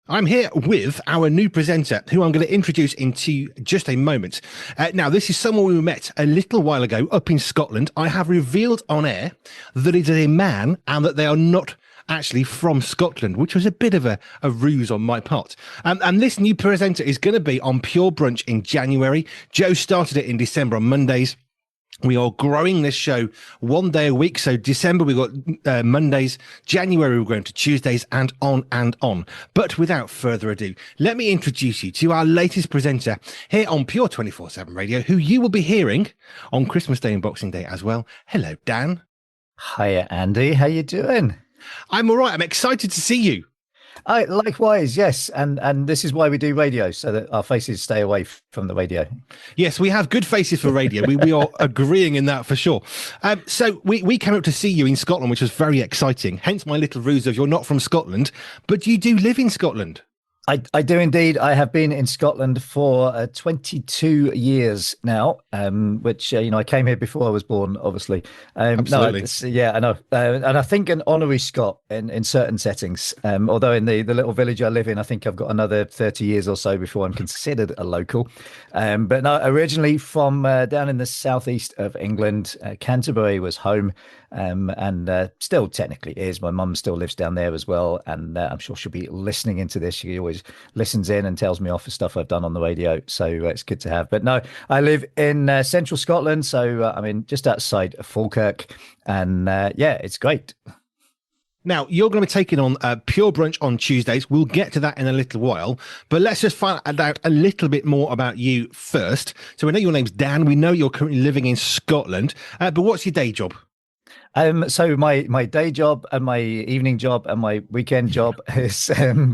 I'm here with our new presenter, who I'm going to introduce into just a moment. Now, this is someone we met a little while ago up in Scotland. I have revealed on air that it is a man and that they are not actually from Scotland, which was a bit of a ruse on my part. And this new presenter is going to be on Pure Brunch in January. Joe started it in December on Mondays. We are growing this show one day a week. So December, we got Mondays. January, we're going to Tuesdays, and on and on. But without further ado, let me introduce you to our latest presenter here on Pure 24/7 Radio, who you will be hearing on Christmas Day and Boxing Day as well. Hello, Dan. Hiya, Andy. How you doing? I'm all right. I'm excited to see you. Likewise, yes. And this is why we do radio, so that our faces stay away from the radio. Yes, we have good faces for radio. We are agreeing in that for sure. So we came up to see you in Scotland, which was very exciting. Hence my little ruse of you're not from Scotland, but you do live in Scotland. I do indeed. I have been in Scotland for 22 years now, which, I came here before I was born, obviously. Absolutely. Yeah, I know. And I think an honorary Scot in certain settings, although in the little village I live in, I think I've got another 30 years or so before I'm considered a local. But no, originally from down in the southeast of England, Canterbury was home. And still technically is. My mum still lives down there as well, and I'm sure she'll be listening into this. She always listens in and tells me off for stuff I've done on the radio, so it's good to have. But no, I live in central Scotland, so I'm in just outside Falkirk, and yeah, it's great. Now, you're going to be taking on Pure Brunch on Tuesdays. We'll get to that in a little while, but let's just find out a little bit more about you first. So we know your name's Dan. We know you're currently living in Scotland, but what's your day job? So my day job and my evening job and my weekend job is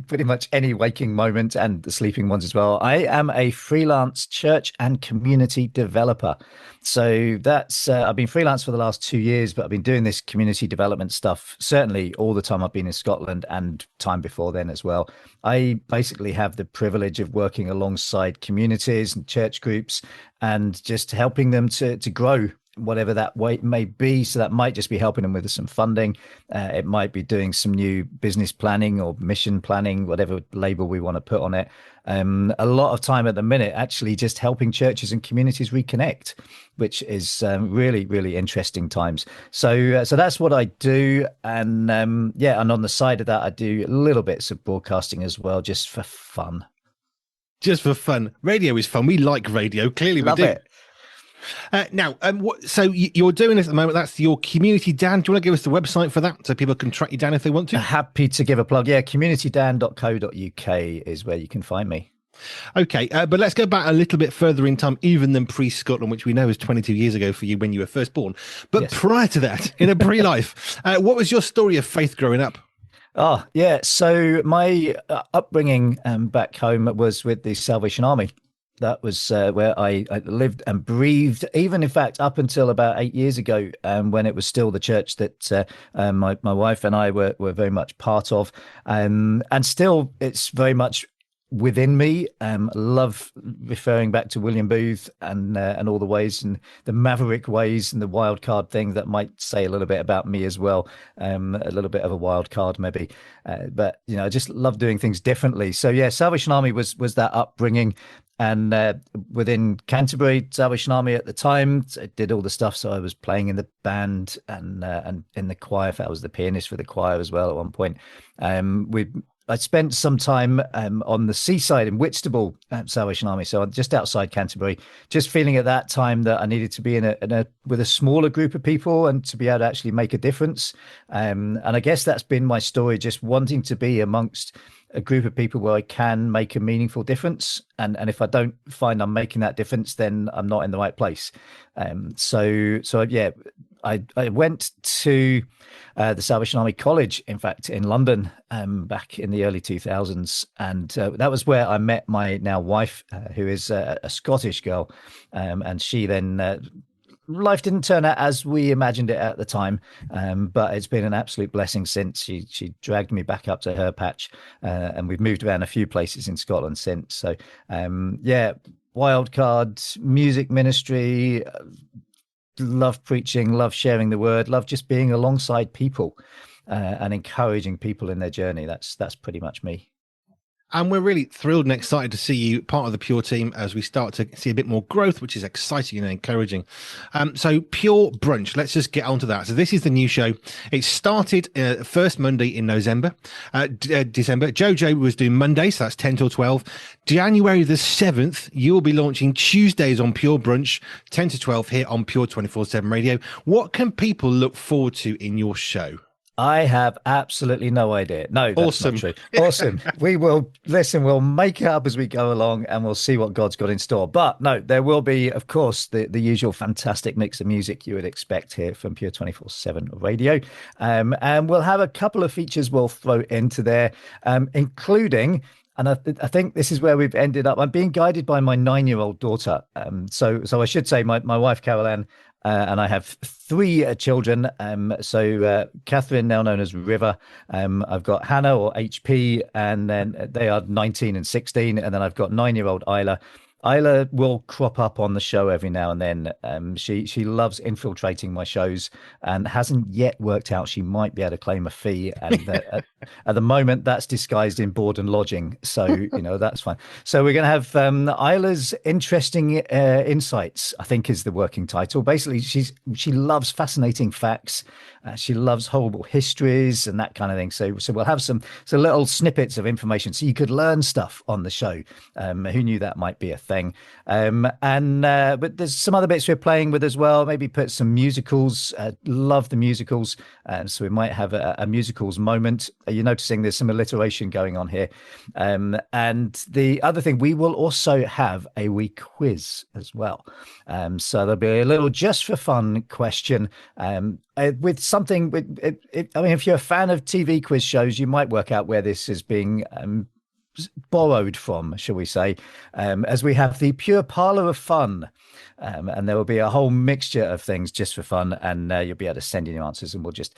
pretty much any waking moment, and the sleeping ones as well. I am a freelance church and community developer. So that's I've been freelance for the last 2 years, but I've been doing this community development stuff certainly all the time I've been in Scotland, and time before then as well. I basically have the privilege of working alongside communities and church groups and just helping them to grow, whatever that way may be. So that might just be helping them with some funding. It might be doing some new business planning or mission planning, whatever label we want to put on it. A lot of time at the minute, actually just helping churches and communities reconnect, which is really, really interesting times. So that's what I do. And yeah, and on the side of that, I do little bits of broadcasting as well, just for fun. Just for fun. Radio is fun. We like radio. Clearly we Love do. it. Now, so you're doing this at the moment. That's your community, Dan. Do you want to give us the website for that so people can track you down if they want to? Happy to give a plug. Yeah, communitydan.co.uk is where you can find me. Okay, but let's go back a little bit further in time, even than pre-Scotland, which we know is 22 years ago for you when you were first born. But yes, prior to that, in a pre-life, what was your story of faith growing up? Oh, yeah. So my upbringing back home was with the Salvation Army. That was where I lived and breathed, even in fact, up until about 8 years ago, when it was still the church that my wife and I were very much part of. And still, it's very much within me. Love referring back to William Booth and all the ways and the maverick ways and the wild card thing that might say a little bit about me as well. A little bit of a wild card maybe, but I just love doing things differently. So yeah, Salvation Army was that upbringing. And within Canterbury, Salvation Army at the time, I did all the stuff. So I was playing in the band and in the choir. I was the pianist for the choir as well at one point. I spent some time on the seaside in Whitstable at Salvation Army, so just outside Canterbury, just feeling at that time that I needed to be with a smaller group of people and to be able to actually make a difference. And I guess that's been my story, just wanting to be amongst a group of people where I can make a meaningful difference. And if I don't find I'm making that difference, then I'm not in the right place. So yeah, I went to the Salvation Army College, in fact, in London, back in the early 2000s. And that was where I met my now wife, who is a Scottish girl. And she then life didn't turn out as we imagined it at the time, but it's been an absolute blessing since. She dragged me back up to her patch, and we've moved around a few places in Scotland since. So yeah, wildcard, music ministry, love preaching, love sharing the word, love just being alongside people and encouraging people in their journey. That's pretty much me. And we're really thrilled and excited to see you part of the Pure team as we start to see a bit more growth, which is exciting and encouraging. So Pure Brunch, let's just get on to that. So this is the new show. It started first Monday in December. Jojo was doing Mondays, so that's 10 till 12. January the 7th, you'll be launching Tuesdays on Pure Brunch, 10 to 12 here on Pure 24/7 Radio. What can people look forward to in your show? I have absolutely no idea. No, that's awesome. Not true. Awesome. We will listen. We'll make it up as we go along, and we'll see what God's got in store. But no, there will be, of course, the usual fantastic mix of music you would expect here from Pure 24/7 Radio, and we'll have a couple of features we'll throw into there, including. And I think this is where we've ended up. I'm being guided by my 9-year-old daughter. So I should say my wife, Carol Ann, and I have 3 children. Catherine, now known as River. I've got Hannah, or HP, and then they are 19 and 16. And then I've got 9-year-old Isla. Isla will crop up on the show every now and then. She loves infiltrating my shows and hasn't yet worked out she might be able to claim a fee. And at the moment, that's disguised in board and lodging. So, that's fine. So we're going to have Isla's interesting insights, I think is the working title. Basically, she loves fascinating facts. She loves horrible histories and that kind of thing. So we'll have some little snippets of information so you could learn stuff on the show. Who knew that might be a thing? But there's some other bits we're playing with as well. Maybe put some musicals. Love the musicals. So we might have a musicals moment. You're noticing there's some alliteration going on here. And the other thing, we will also have a wee quiz as well. So there'll be a little just for fun question. With something, if you're a fan of TV quiz shows, you might work out where this is being borrowed from, shall we say, as we have the Pure Parlour of Fun. And there will be a whole mixture of things just for fun, and you'll be able to send in your answers, and we'll just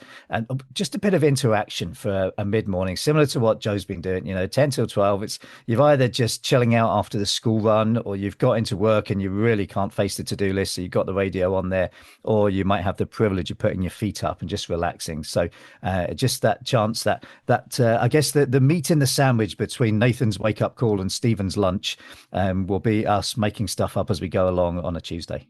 a bit of interaction for a mid-morning, similar to what Joe's been doing. 10 till 12. It's you've either just chilling out after the school run, or you've got into work and you really can't face the to-do list, so you've got the radio on there, or you might have the privilege of putting your feet up and just relaxing. So just that chance that I guess the meat in the sandwich between Nathan's wake-up call and Stephen's lunch will be us making stuff up as we go along on a Tuesday.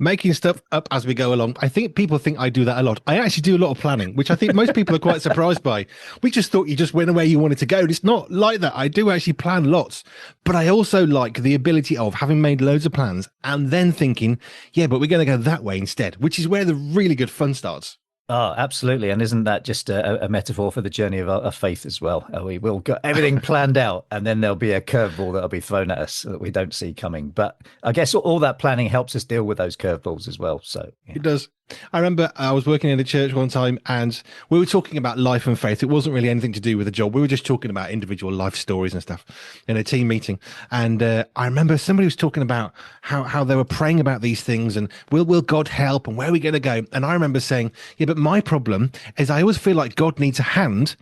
Making stuff up as we go along. I think people think I do that a lot. I actually do a lot of planning, which I think most people are quite surprised by. We just thought you just went where you wanted to go. It's not like that. I do actually plan lots, but I also like the ability of having made loads of plans and then thinking, yeah, but we're going to go that way instead, which is where the really good fun starts. Oh, absolutely. And isn't that just a metaphor for the journey of our faith as well? We will get everything planned out, and then there'll be a curveball that'll be thrown at us that we don't see coming. But I guess all that planning helps us deal with those curveballs as well. So yeah. It does. I remember I was working in a church one time and we were talking about life and faith. It wasn't really anything to do with the job. We were just talking about individual life stories and stuff in a team meeting. And I remember somebody was talking about how they were praying about these things and will God help and where are we going to go? And I remember saying, yeah, but my problem is I always feel like God needs a hand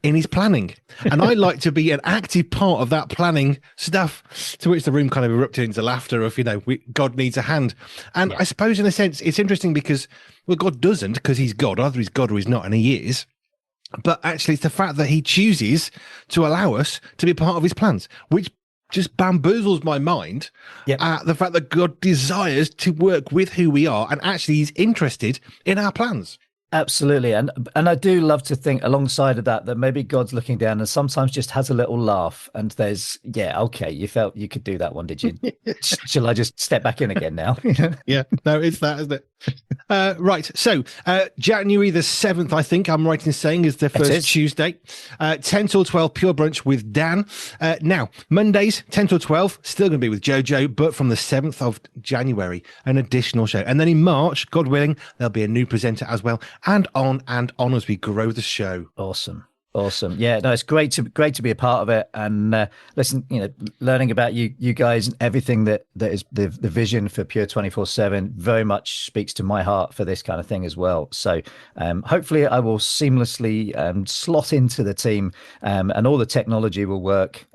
in his planning. And I like to be an active part of that planning stuff, to which the room kind of erupted into laughter of, God needs a hand. And yeah. I suppose in a sense, it's interesting because, well, God doesn't, because he's God. Either he's God or he's not, and he is. But actually, it's the fact that he chooses to allow us to be part of his plans, which just bamboozles my mind. Yep. The fact that God desires to work with who we are and actually he's interested in our plans. Absolutely. And I do love to think alongside of that maybe God's looking down and sometimes just has a little laugh and there's, okay, you felt you could do that one, did you? Shall I just step back in again now? Yeah, no, it's that, isn't it? Right. So January the 7th, I think I'm right in saying, is the first Tuesday. 10 till 12, Pure Brunch with Dan. Now, Mondays, 10 till 12, still going to be with Jojo, but from the 7th of January, an additional show. And then in March, God willing, there'll be a new presenter as well. And on as we grow the show. Awesome. Yeah, no, it's great to be a part of it. And listen, learning about you guys and everything that is the vision for Pure 24/7 very much speaks to my heart for this kind of thing as well. So hopefully I will seamlessly slot into the team and all the technology will work.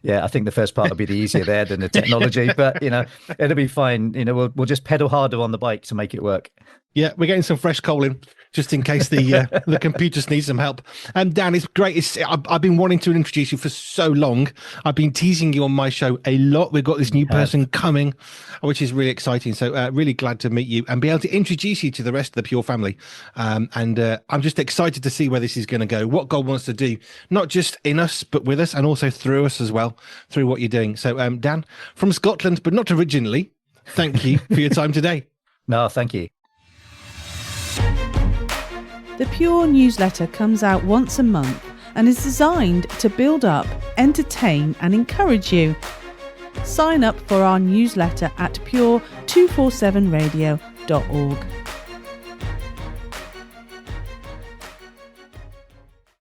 Yeah, I think the first part will be the easier there than the technology, but it'll be fine. We'll just pedal harder on the bike to make it work. Yeah, we're getting some fresh coal in, just in case the computers need some help. Dan, it's great. I've been wanting to introduce you for so long. I've been teasing you on my show a lot. We've got this new person coming, which is really exciting. So really glad to meet you and be able to introduce you to the rest of the Pure family. And I'm just excited to see where this is going to go, what God wants to do, not just in us, but with us, and also through us as well, through what you're doing. So Dan, from Scotland, but not originally, thank you for your time today. No, thank you. The Pure newsletter comes out once a month and is designed to build up, entertain and encourage you. Sign up for our newsletter at pure247radio.org.